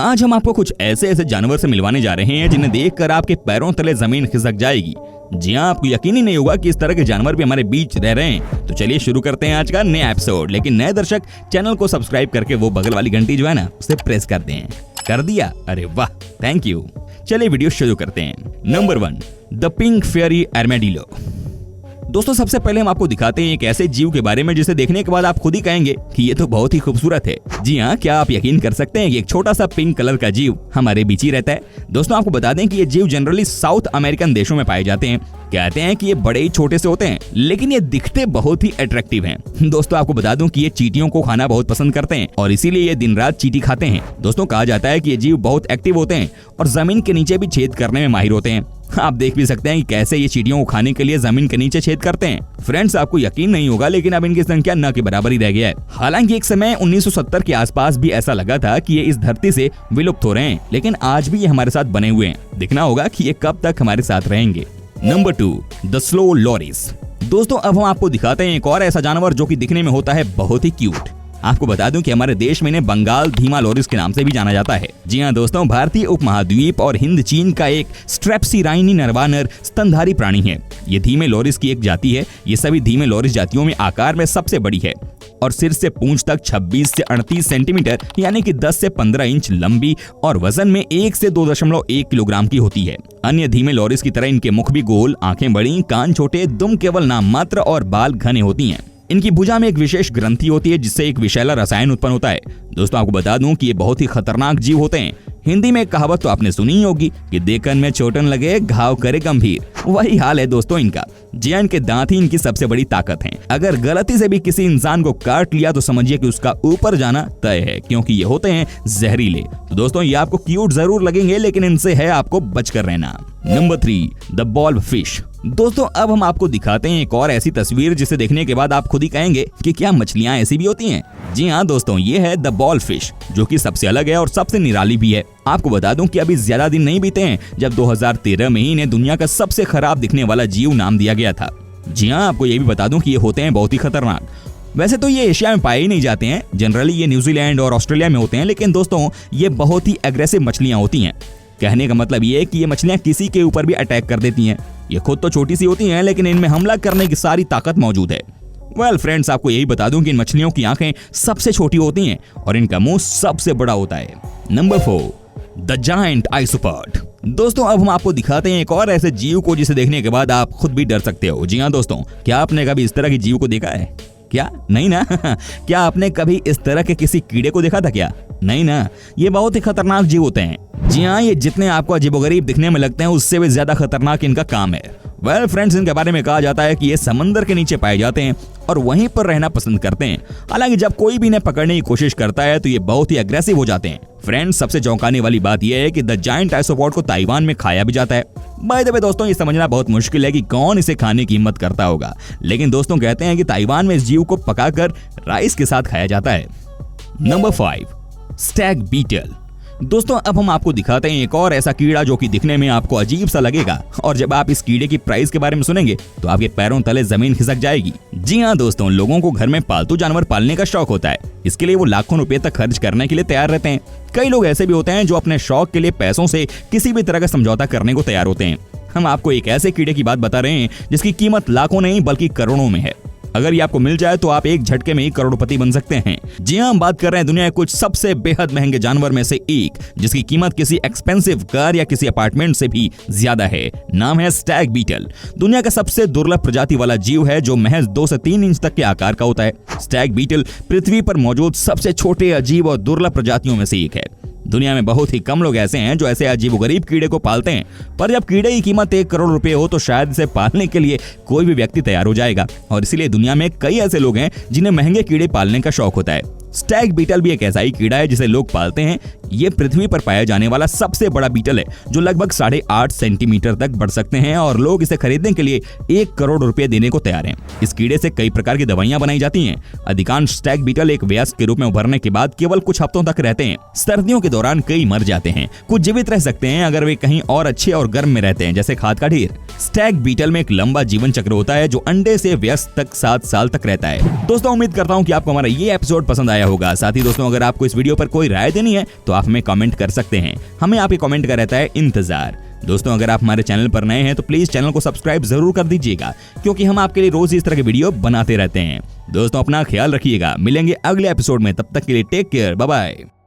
आज हम आपको कुछ ऐसे जानवर से मिलवाने जा रहे हैं जिन्हें देखकर आपके पैरों तले जमीन खिसक जाएगी। जी हाँ, आपको यकीन ही नहीं होगा कि इस तरह के जानवर भी हमारे बीच रह रहे हैं। तो चलिए शुरू करते हैं आज का नया एपिसोड। लेकिन नए दर्शक चैनल को सब्सक्राइब करके वो बगल वाली घंटी जो है ना उसे प्रेस कर दें। कर दिया? अरे वाह, थैंक यू। चलिए वीडियो शुरू करते हैं। Number 1, the pink fairy armadillo. दोस्तों सबसे पहले हम आपको दिखाते हैं एक ऐसे जीव के बारे में जिसे देखने के बाद आप खुद ही कहेंगे कि ये तो बहुत ही खूबसूरत है। जी हाँ, क्या आप यकीन कर सकते हैं कि एक छोटा सा पिंक कलर का जीव हमारे बीच ही रहता है। दोस्तों आपको बता दें कि ये जीव जनरली साउथ अमेरिकन देशों में पाए जाते हैं। कहते हैं कि ये बड़े ही छोटे से होते हैं, लेकिन ये दिखते बहुत ही अट्रैक्टिव हैं। दोस्तों आपको बता दूं कि ये चींटियों को खाना बहुत पसंद करते हैं और इसीलिए ये दिन रात चींटी खाते हैं। दोस्तों कहा जाता है कि ये जीव बहुत एक्टिव होते हैं और जमीन के नीचे भी छेद करने में माहिर होते हैं। आप देख भी सकते हैं कि कैसे ये चींटियों को खाने के लिए जमीन के नीचे छेद करते हैं। फ्रेंड्स आपको यकीन नहीं होगा, लेकिन अब इनकी संख्या न के बराबर ही रह गया है। हालांकि एक समय 1970 के आसपास भी ऐसा लगा था कि ये इस धरती से विलुप्त हो रहे हैं, लेकिन आज भी ये हमारे साथ बने हुए हैं। देखना होगा कि ये कब तक हमारे साथ रहेंगे। Number 2, the slow loris. दोस्तों अब हम आपको दिखाते हैं एक और ऐसा जानवर जो कि दिखने में होता है बहुत ही क्यूट। आपको बता दूं कि हमारे देश में इन्हें बंगाल धीमा लोरिस के नाम से भी जाना जाता है। जी हाँ दोस्तों, भारतीय उपमहाद्वीप और हिंद चीन का एक स्ट्रेप्सिराइनी नरवानर स्तनधारी प्राणी है। ये धीमे लोरिस की एक जाति है। ये सभी धीमे लोरिस जातियों में आकार में सबसे बड़ी है और सिर से पूंछ तक 26 से 38 सेंटीमीटर यानी कि 10 से 15 इंच लंबी और वजन में 1 से 2.1 किलोग्राम की होती है। अन्य धीमे लोरिस की तरह इनके मुख भी गोल, आंखें बड़ी, कान छोटे, दुम केवल नाम मात्र और बाल घने होती हैं। इनकी भुजा में एक विशेष ग्रंथि होती है जिससे एक विषैला रसायन उत्पन्न होता है। दोस्तों आपको बता दूं कि ये बहुत ही खतरनाक जीव होते हैं। हिंदी में एक कहावत तो आपने सुनी ही होगी कि देखन में चोटन लगे घाव करे गंभीर। वही हाल है दोस्तों इनका। जी इनके दांत ही इनकी सबसे बड़ी ताकत हैं। अगर गलती से भी किसी इंसान को काट लिया तो समझिए कि उसका ऊपर जाना तय है, क्योंकि ये होते हैं जहरीले। तो दोस्तों ये आपको क्यूट जरूर लगेंगे, लेकिन इनसे है आपको बचकर रहना। Number 3, the bulb fish. दोस्तों अब हम आपको दिखाते हैं एक और ऐसी तस्वीर जिसे देखने के बाद आप खुद ही कहेंगे कि क्या मछलियां ऐसी भी होती हैं। जी हाँ दोस्तों, ये है द बॉल फिश, जो कि सबसे अलग है और सबसे निराली भी है। आपको बता दूं कि अभी ज्यादा दिन नहीं बीते हैं जब 2013 में ही इन्हें दुनिया का सबसे खराब दिखने वाला जीव नाम दिया गया था। जी हाँ, आपको ये भी बता दूं कि ये होते हैं बहुत ही खतरनाक। वैसे तो ये एशिया में पाए ही नहीं जाते हैं, जनरली ये न्यूजीलैंड और ऑस्ट्रेलिया में होते हैं, लेकिन दोस्तों ये बहुत ही एग्रेसिव मछलियां होती हैं। कहने का मतलब ये है कि ये मछलियां किसी के ऊपर भी अटैक कर देती हैं। ये खुद तो छोटी सी होती हैं, लेकिन इनमें हमला करने की सारी ताकत मौजूद है। वेल फ्रेंड्स, आपको यही बता दूं कि इन मछलियों की आंखें सबसे छोटी होती हैं और इनका मुंह सबसे बड़ा होता है। Number 4, the giant isopod. दोस्तों अब हम आपको दिखाते हैं एक और ऐसे जीव को जिसे देखने के बाद आप खुद भी डर सकते हो। जी हाँ दोस्तों, क्या आपने कभी इस तरह के जीव को देखा है? क्या नहीं ना? क्या आपने कभी इस तरह के किसी कीड़े को देखा था क्या? नहीं ना। ये बहुत ही खतरनाक जीव होते हैं। जी हाँ, ये जितने आपको अजीबोगरीब दिखने में लगते हैं उससे भी ज्यादा खतरनाक इनका काम है। वेल फ्रेंड्स, इनके बारे में कहा जाता है कि ये समंदर के नीचे पाए जाते हैं और वहीं पर रहना पसंद करते हैं। हालांकि जब कोई भी इन्हें पकड़ने की कोशिश करता है तो ये बहुत ही अग्रेसिव हो जाते हैं। फ्रेंड्स, सबसे चौंकाने वाली बात यह है कि द जायंट आइसोपॉड को ताइवान में खाया भी जाता है। बाय द वे दोस्तों, ये समझना बहुत मुश्किल है कि कौन इसे खाने की हिम्मत करता होगा, लेकिन दोस्तों कहते हैं कि ताइवान में इस जीव को पकाकर राइस के साथ खाया जाता है। Number 5, stag beetle. दोस्तों अब हम आपको दिखाते हैं एक और ऐसा कीड़ा जो कि दिखने में आपको अजीब सा लगेगा, और जब आप इस कीड़े की प्राइस के बारे में सुनेंगे तो आपके पैरों तले जमीन खिसक जाएगी। जी हाँ दोस्तों, लोगों को घर में पालतू जानवर पालने का शौक होता है। इसके लिए वो लाखों रुपए तक खर्च करने के लिए तैयार रहते हैं। कई लोग ऐसे भी होते हैं जो अपने शौक के लिए पैसों से किसी भी तरह का समझौता करने को तैयार होते हैं। हम आपको एक ऐसे कीड़े की बात बता रहे हैं जिसकी कीमत लाखों नहीं बल्कि करोड़ों में है। अगर ये आपको मिल जाए तो आप एक झटके में ही करोड़पति बन सकते हैं। जी हाँ, हम बात कर रहे हैं दुनिया के कुछ सबसे बेहद महंगे जानवर में से एक, जिसकी कीमत किसी एक्सपेंसिव कार या किसी अपार्टमेंट से भी ज्यादा है। नाम है स्टैग बीटल। दुनिया का सबसे दुर्लभ प्रजाति वाला जीव है जो महज 2 से 3 इंच तक के आकार का होता है। स्टैग बीटल पृथ्वी पर मौजूद सबसे छोटे, अजीब और दुर्लभ प्रजातियों में से एक है। दुनिया में बहुत ही कम लोग ऐसे हैं जो ऐसे अजीबोगरीब कीड़े को पालते हैं, पर जब कीड़े की कीमत 1 करोड़ रुपए हो तो शायद इसे पालने के लिए कोई भी व्यक्ति तैयार हो जाएगा। और इसीलिए दुनिया में कई ऐसे लोग हैं जिन्हें महंगे कीड़े पालने का शौक होता है। स्टैग बीटल भी एक ऐसा ही कीड़ा है जिसे लोग पालते हैं। ये पृथ्वी पर पाया जाने वाला सबसे बड़ा बीटल है जो लगभग 8.5 सेंटीमीटर तक बढ़ सकते हैं और लोग इसे खरीदने के लिए 1 करोड़ रुपए देने को तैयार हैं। इस कीड़े से कई प्रकार की दवाइयां बनाई जाती हैं। अधिकांश स्टैग बीटल एक वयस्क के रूप में उभरने के बाद केवल कुछ हफ्तों तक रहते हैं। सर्दियों के दौरान कई मर जाते हैं, कुछ जीवित रह सकते हैं अगर वे कहीं और अच्छे और गर्म में रहते हैं, जैसे खाद का ढेर। स्टैग बीटल में एक लंबा जीवन चक्र होता है जो अंडे से वयस्क तक 7 साल तक रहता है। दोस्तों उम्मीद करता हूँ कि आपको हमारा ये एपिसोड पसंद आया होगा। साथ ही दोस्तों अगर आपको इस वीडियो पर कोई राय देनी है तो आप हमें कमेंट कर सकते हैं, हमें आपके कमेंट का रहता है इंतजार। दोस्तों अगर आप हमारे चैनल पर नए हैं तो प्लीज चैनल को सब्सक्राइब जरूर कर दीजिएगा, क्योंकि हम आपके लिए रोज इस तरह के वीडियो बनाते रहते हैं। दोस्तों अपना ख्याल रखिएगा, मिलेंगे अगले एपिसोड में, तब तक के लिए टेक केयर, बाय बाय।